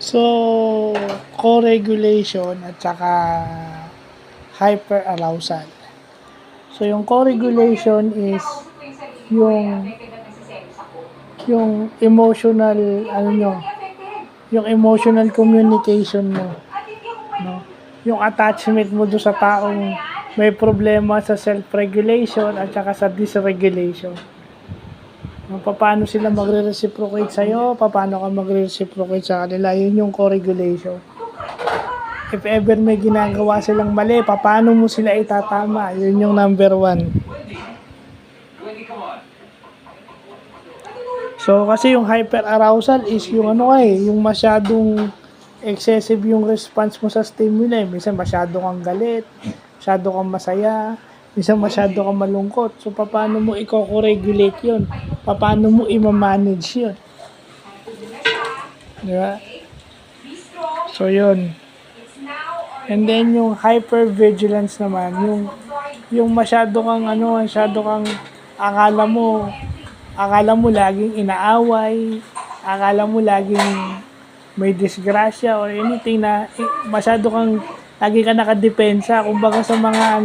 So, co-regulation at saka hyperarousal. So, yung co-regulation is yung emotional yung emotional communication mo, no? Yung attachment mo do sa taong may problema sa self-regulation at saka sa dysregulation. Paano sila magre-reciprocate sa'yo, paano ka magre-reciprocate sa kanila, yun yung co-regulation. If ever may ginagawa silang mali, paano mo sila itatama, yun yung number 1. So, kasi yung hyperarousal is yung yung masyadong excessive yung response mo sa stimuli. Minsan masyado kang galit, masyado kang masaya, minsan masyado kang malungkot. So, paano mo i-co-regulate yun? Paano mo i-manage yun? Diba? So, yun. And then, yung hypervigilance naman, yung masyado kang akala mo laging inaaway, akala mo laging may disgrasya or anything na lagi ka nakadepensa, kumbaga sa mga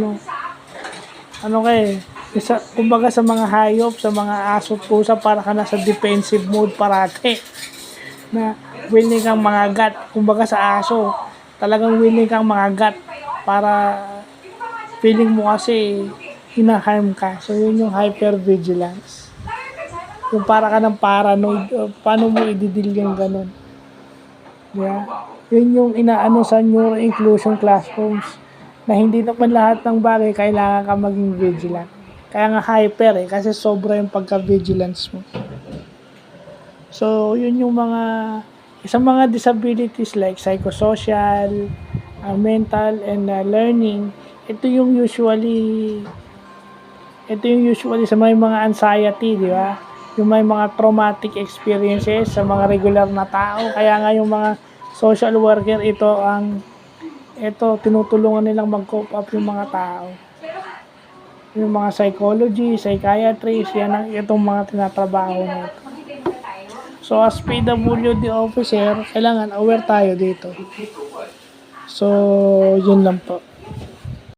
kumbaga sa mga hayop, sa mga aso, pusa, para ka nasa defensive mode parate. Na willing kang mangagat, kumbaga sa aso, talagang willing kang mangagat para feeling mo kasi hinaharm ka. So, yun yung hypervigilance. Yung para ka ng paranoid, paano mo i-deal yung ganun. Yeah. Yun yung inaano sa neuro-inclusion classrooms na hindi naman lahat ng bagay kailangan ka maging vigilant. Kaya nga hyper kasi sobra yung pagka-vigilance mo. So, yun yung isang mga disabilities like psychosocial, mental, and learning. Ito yung usually sa mga anxiety, di ba? Yung may mga traumatic experiences sa mga regular na tao. Kaya nga yung mga social worker, tinutulungan nilang mag-cope up yung mga tao. Yung mga psychology, psychiatrist, itong mga tinatrabaho na ito. So, as PWD officer, kailangan aware tayo dito. So, yun lang po.